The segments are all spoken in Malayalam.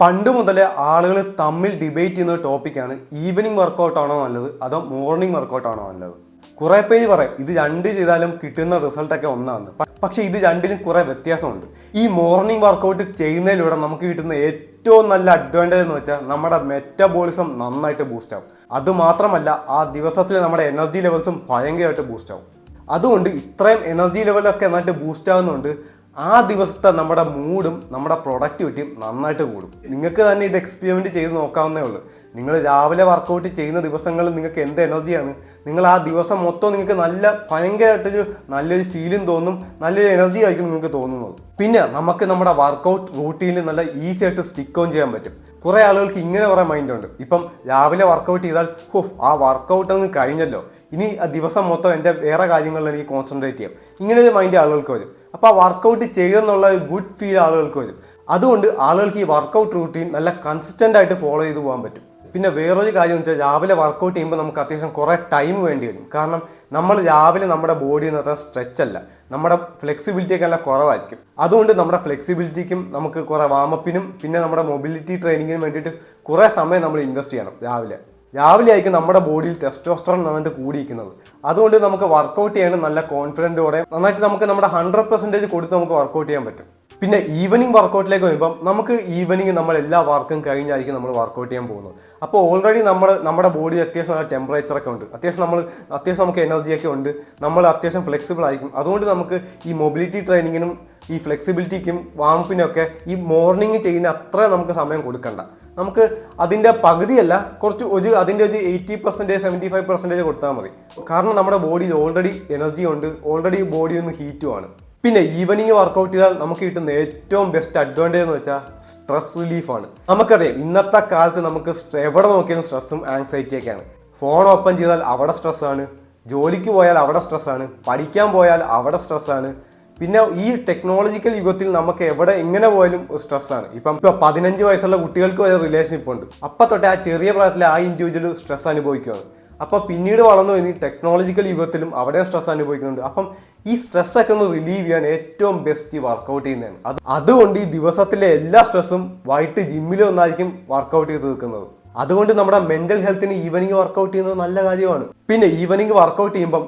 പണ്ട് മുതലേ ആളുകൾ തമ്മിൽ ഡിബേറ്റ് ചെയ്യുന്ന ഒരു ടോപ്പിക്കാണ് ഈവനിങ് വർക്കൗട്ട് ആണോ നല്ലത് അതോ മോർണിംഗ് വർക്കൗട്ട് ആണോ നല്ലത്. കുറെ പേര് പറയും ഇത് രണ്ട് ചെയ്താലും കിട്ടുന്ന റിസൾട്ടൊക്കെ ഒന്നാണ്. പക്ഷെ ഇത് രണ്ടിലും കുറെ വ്യത്യാസമുണ്ട്. ഈ മോർണിംഗ് വർക്കൗട്ട് ചെയ്യുന്നതിലൂടെ നമുക്ക് കിട്ടുന്ന ഏറ്റവും നല്ല അഡ്വാൻറ്റേജ് എന്ന് വെച്ചാൽ നമ്മുടെ മെറ്റബോളിസം നന്നായിട്ട് ബൂസ്റ്റ് ആവും. അതുമാത്രമല്ല ആ ദിവസത്തിൽ നമ്മുടെ എനർജി ലെവൽസും ഭയങ്കരമായിട്ട് ബൂസ്റ്റ് ആവും. അതുകൊണ്ട് ഇത്രയും എനർജി ലെവലൊക്കെ നന്നായിട്ട് ബൂസ്റ്റ് ആകുന്നുണ്ട് ആ ദിവസത്തെ നമ്മുടെ മൂഡും നമ്മുടെ പ്രൊഡക്ടിവിറ്റിയും നന്നായിട്ട് കൂടും. നിങ്ങൾക്ക് തന്നെ ഇത് എക്സ്പെരിമെൻറ്റ് ചെയ്ത് നോക്കാവുന്നേ ഉള്ളൂ. നിങ്ങൾ രാവിലെ വർക്കൗട്ട് ചെയ്യുന്ന ദിവസങ്ങളിൽ നിങ്ങൾക്ക് എന്ത് എനർജിയാണ്, നിങ്ങൾ ആ ദിവസം മൊത്തം നിങ്ങൾക്ക് ഭയങ്കരമായിട്ടൊരു നല്ലൊരു ഫീലും തോന്നും, നല്ലൊരു എനർജി ആയിരിക്കും നിങ്ങൾക്ക് തോന്നുന്നത്. പിന്നെ നമുക്ക് നമ്മുടെ വർക്കൗട്ട് റൂട്ടീനിൽ നല്ല ഈസി ആയിട്ട് സ്റ്റിക്ക് ഓൺ ചെയ്യാൻ പറ്റും. കുറേ ആളുകൾക്ക് ഇങ്ങനെ കുറേ മൈൻഡ് ഉണ്ട്, ഇപ്പം രാവിലെ വർക്കൗട്ട് ചെയ്താൽ ആ വർക്കൗട്ട് അങ്ങ് കഴിഞ്ഞല്ലോ, ഇനി ആ ദിവസം മൊത്തം എൻ്റെ വേറെ കാര്യങ്ങളിൽ എനിക്ക് കോൺസെൻട്രേറ്റ് ചെയ്യാം, ഇങ്ങനെ ഒരു മൈൻഡ് ആളുകൾക്ക് വരും. അപ്പോൾ ആ വർക്കൗട്ട് ചെയ്യുന്നുള്ള ഒരു ഗുഡ് ഫീൽ ആളുകൾക്ക് വരും. അതുകൊണ്ട് ആളുകൾക്ക് ഈ വർക്കൗട്ട് റൂട്ടീൻ നല്ല കൺസിസ്റ്റൻ്റ് ആയിട്ട് ഫോളോ ചെയ്ത് പോകാൻ പറ്റും. പിന്നെ വേറൊരു കാര്യം എന്ന് വെച്ചാൽ രാവിലെ വർക്കൗട്ട് ചെയ്യുമ്പോൾ നമുക്ക് അത്യാവശ്യം കുറേ ടൈം വേണ്ടി വരും. കാരണം നമ്മൾ രാവിലെ നമ്മുടെ ബോഡി എന്ന് പറഞ്ഞാൽ സ്ട്രെച്ച് അല്ല, നമ്മുടെ ഫ്ലെക്സിബിലിറ്റിയൊക്കെ നല്ല കുറവായിരിക്കും. അതുകൊണ്ട് നമ്മുടെ ഫ്ലെക്സിബിലിറ്റിക്കും നമുക്ക് കുറേ വാമപ്പിനും പിന്നെ നമ്മുടെ മൊബിലിറ്റി ട്രെയിനിങ്ങിനും വേണ്ടിയിട്ട് കുറേ സമയം നമ്മൾ ഇൻവെസ്റ്റ് ചെയ്യണം. രാവിലെ ആയിരിക്കും നമ്മുടെ ബോഡിയിൽ ടെസ്റ്റോസ്റ്ററോൺ നന്നായിട്ട് കൂടിയിരിക്കുന്നത്. അതുകൊണ്ട് നമുക്ക് വർക്കൗട്ട് ചെയ്യാനും നല്ല കോൺഫിഡൻറ്റോടെ നന്നായിട്ട് നമുക്ക് നമ്മുടെ 100% കൊടുത്ത് നമുക്ക് വർക്കൗട്ട് ചെയ്യാൻ പറ്റും. പിന്നെ ഈവനിങ് വർക്കൗട്ടിലേക്ക് വരുമ്പം നമുക്ക് ഈവനിങ് നമ്മൾ എല്ലാ വർക്കും കഴിഞ്ഞായിരിക്കും നമ്മൾ വർക്കൗട്ട് ചെയ്യാൻ പോകുന്നത്. അപ്പോൾ ഓൾറെഡി നമ്മുടെ ബോഡി അത്യാവശ്യം നല്ല ടെമ്പറേച്ചറൊക്കെ ഉണ്ട്, അത്യാവശ്യം നമുക്ക് എനർജിയൊക്കെ ഉണ്ട്, നമ്മൾ അത്യാവശ്യം ഫ്ലെക്സിബിൾ ആയിരിക്കും. അതുകൊണ്ട് നമുക്ക് ഈ മൊബിലിറ്റി ട്രെയിനിങ്ങിനും ഈ ഫ്ലെക്സിബിലിറ്റിക്കും വാമപ്പിനൊക്കെ ഈ മോർണിംഗ് ചെയ്യുന്ന അത്ര നമുക്ക് സമയം കൊടുക്കണ്ട. നമുക്ക് അതിൻ്റെ പകുതിയല്ല, അതിൻ്റെ ഒരു 80% 75% കൊടുത്താൽ മതി. കാരണം നമ്മുടെ ബോഡിയിൽ ഓൾറെഡി എനർജി ഉണ്ട്, ഓൾറെഡി ബോഡി ഒന്ന് ഹീറ്റുമാണ്. പിന്നെ ഈവനിങ് വർക്കൗട്ട് ചെയ്താൽ നമുക്ക് കിട്ടുന്ന ഏറ്റവും ബെസ്റ്റ് അഡ്വാൻറ്റേജ് എന്ന് വെച്ചാൽ സ്ട്രെസ് റിലീഫാണ്. നമുക്കറിയാം ഇന്നത്തെ കാലത്ത് നമുക്ക് എവിടെ നോക്കിയാലും സ്ട്രെസ്സും ആങ്സൈറ്റിയൊക്കെയാണ്. ഫോൺ ഓപ്പൺ ചെയ്താൽ അവിടെ സ്ട്രെസ്സാണ്, ജോലിക്ക് പോയാൽ അവിടെ സ്ട്രെസ്സാണ്, പഠിക്കാൻ പോയാൽ അവിടെ സ്ട്രെസ്സാണ്. പിന്നെ ഈ ടെക്നോളജിക്കൽ യുഗത്തിൽ നമുക്ക് എങ്ങനെ പോയാലും സ്ട്രെസ്സാണ്. ഇപ്പം 15 വയസ്സുള്ള കുട്ടികൾക്ക് വരെ റിലേഷൻഷിപ്പ് ഉണ്ട്. അപ്പം തൊട്ട് ആ ചെറിയ പ്രായത്തിൽ ആ ഇൻഡിവിജ്വൽ സ്ട്രെസ് അനുഭവിക്കുകയാണ്. അപ്പോൾ പിന്നീട് വളർന്നു കഴിഞ്ഞ് ടെക്നോളജിക്കൽ യുഗത്തിലും അവിടെ സ്ട്രെസ് അനുഭവിക്കുന്നുണ്ട്. അപ്പം ഈ സ്ട്രെസ്സൊക്കെ ഒന്ന് റിലീവ് ചെയ്യാൻ ഏറ്റവും ബെസ്റ്റ് വർക്കൗട്ട് ചെയ്യുന്നതാണ്. അതുകൊണ്ട് ഈ ദിവസത്തിലെ എല്ലാ സ്ട്രെസ്സും വൈകിട്ട് ജിമ്മിൽ ഒന്നായിരിക്കും വർക്കൗട്ട് ചെയ്ത് തീർക്കുന്നത്. അതുകൊണ്ട് നമ്മുടെ മെന്റൽ ഹെൽത്തിന് ഈവനിങ് വർക്കൗട്ട് ചെയ്യുന്നത് നല്ല കാര്യമാണ്. പിന്നെ ഈവനിങ് വർക്കൗട്ട് ചെയ്യുമ്പം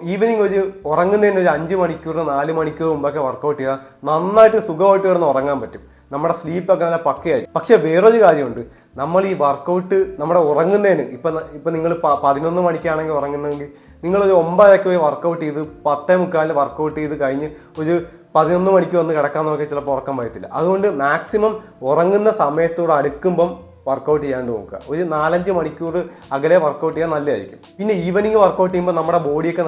ഉറങ്ങുന്നതിന് ഒരു 5 മണിക്കൂർ 4 മണിക്കൂർ മുമ്പൊക്കെ വർക്കൗട്ട് ചെയ്താൽ നന്നായിട്ട് സുഖമായിട്ട് കിടന്ന് ഉറങ്ങാൻ പറ്റും. നമ്മുടെ സ്ലീപ്പൊക്കെ നല്ല പക്കയായി. പക്ഷെ വേറൊരു കാര്യമുണ്ട്, നമ്മൾ ഈ വർക്കൗട്ട് നമ്മുടെ ഉറങ്ങുന്നതിന് ഇപ്പം നിങ്ങൾ 11 മണിക്കാണെങ്കിൽ ഉറങ്ങുന്നതെങ്കിൽ നിങ്ങളൊരു 9:00 പോയി വർക്കൗട്ട് ചെയ്ത് 10:45 വർക്കൗട്ട് ചെയ്ത് കഴിഞ്ഞ് ഒരു 11 മണിക്ക് വന്ന് കിടക്കാൻ നോക്കിയാൽ ചിലപ്പോൾ ഉറക്കം വരത്തില്ല. അതുകൊണ്ട് മാക്സിമം ഉറങ്ങുന്ന സമയത്തോട് അടുക്കുമ്പം വർക്കൗട്ട് ചെയ്യാണ്ട് നോക്കുക. ഒരു 4-5 മണിക്കൂർ അകലെ വർക്കൗട്ട് ചെയ്യാൻ നല്ലതായിരിക്കും. പിന്നെ ഈവനിങ് വർക്കൗട്ട് ചെയ്യുമ്പോൾ നമ്മുടെ ബോഡിയൊക്കെ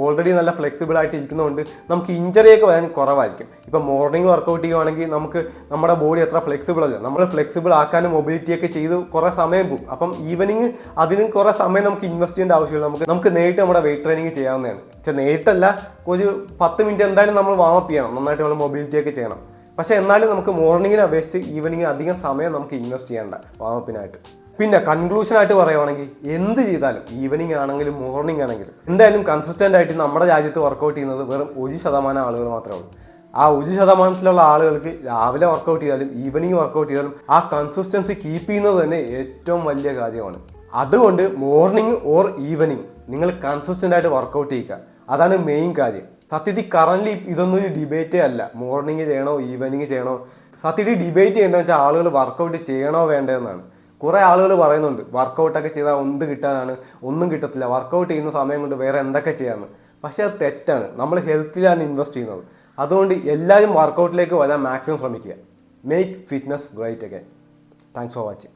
ഓൾറെഡി നല്ല ഫ്ലെക്സിബിൾ ആയിട്ട് ഇരിക്കുന്നതുകൊണ്ട് നമുക്ക് ഇഞ്ചറിയൊക്കെ വരാൻ കുറവായിരിക്കും. ഇപ്പം മോർണിംഗ് വർക്കൗട്ട് ചെയ്യുവാണെങ്കിൽ നമുക്ക് നമ്മുടെ ബോഡി എത്ര ഫ്ലെക്സിബിൾ അല്ല, നമ്മൾ ഫ്ലെക്സിബിൾ ആക്കാനും മൊബിലിറ്റിയൊക്കെ ചെയ്ത് കുറേ സമയം പോകും. അപ്പം ഈവനിങ് അതിനും കുറേ സമയം നമുക്ക് ഇൻവെസ്റ്റ് ചെയ്യേണ്ട ആവശ്യമില്ല. നമുക്ക് നേരിട്ട് നമ്മുടെ വെയിറ്റ് ട്രെയിനിങ് ചെയ്യാവുന്നതാണ്. നേരിട്ടല്ല, ഒരു 10 മിനിറ്റ് എന്തായാലും നമ്മൾ വാമപ്പ് ചെയ്യണം, നന്നായിട്ട് നമ്മൾ മൊബിലിറ്റിയൊക്കെ ചെയ്യണം. പക്ഷെ എന്നാലും നമുക്ക് മോർണിംഗിനെ അപേക്ഷിച്ച് ഈവനിങ് അധികം സമയം നമുക്ക് ഇൻവെസ്റ്റ് ചെയ്യേണ്ട വാമപ്പിനായിട്ട്. പിന്നെ കൺക്ലൂഷനായിട്ട് പറയുവാണെങ്കിൽ എന്ത് ചെയ്താലും ഈവനിങ് ആണെങ്കിലും മോർണിംഗ് ആണെങ്കിലും എന്തായാലും കൺസിസ്റ്റൻ്റ് ആയിട്ട് നമ്മുടെ രാജ്യത്ത് വർക്കൗട്ട് ചെയ്യുന്നത് വെറും 1% ആളുകൾ മാത്രമേ ഉള്ളൂ. ആ 1% ആളുകൾക്ക് രാവിലെ വർക്കൗട്ട് ചെയ്താലും ഈവനിങ് വർക്കൗട്ട് ചെയ്താലും ആ കൺസിസ്റ്റൻസി കീപ്പ് ചെയ്യുന്നത് തന്നെ ഏറ്റവും വലിയ കാര്യമാണ്. അതുകൊണ്ട് മോർണിംഗ് ഓർ ഈവനിങ് നിങ്ങൾ കൺസിസ്റ്റൻ്റ് ആയിട്ട് വർക്കൗട്ട് ചെയ്യുക, അതാണ് മെയിൻ കാര്യം. സത്യത്തിൽ കറന്റ് ഇതൊന്നും ഒരു ഡിബേറ്റേ അല്ല, മോർണിംഗ് ചെയ്യണോ ഈവനിങ് ചെയ്യണോ. സത്യത്തിൽ ഡിബേറ്റ് ചെയ്യുന്നതെന്ന് വെച്ചാൽ ആളുകൾ വർക്കൗട്ട് ചെയ്യണോ വേണ്ടതെന്നാണ്. കുറേ ആളുകൾ പറയുന്നുണ്ട് വർക്കൗട്ടൊക്കെ ചെയ്താൽ എന്ത് കിട്ടാനാണ്, ഒന്നും കിട്ടത്തില്ല, വർക്കൗട്ട് ചെയ്യുന്ന സമയം കൊണ്ട് വേറെ എന്തൊക്കെ ചെയ്യാമെന്ന്. പക്ഷെ അത് തെറ്റാണ്. നമ്മൾ ഹെൽത്തിലാണ് ഇൻവെസ്റ്റ് ചെയ്യുന്നത്. അതുകൊണ്ട് എല്ലാവരും വർക്കൗട്ടിലേക്ക് വരാൻ മാക്സിമം ശ്രമിക്കുക. Make fitness great again. Thanks for watching.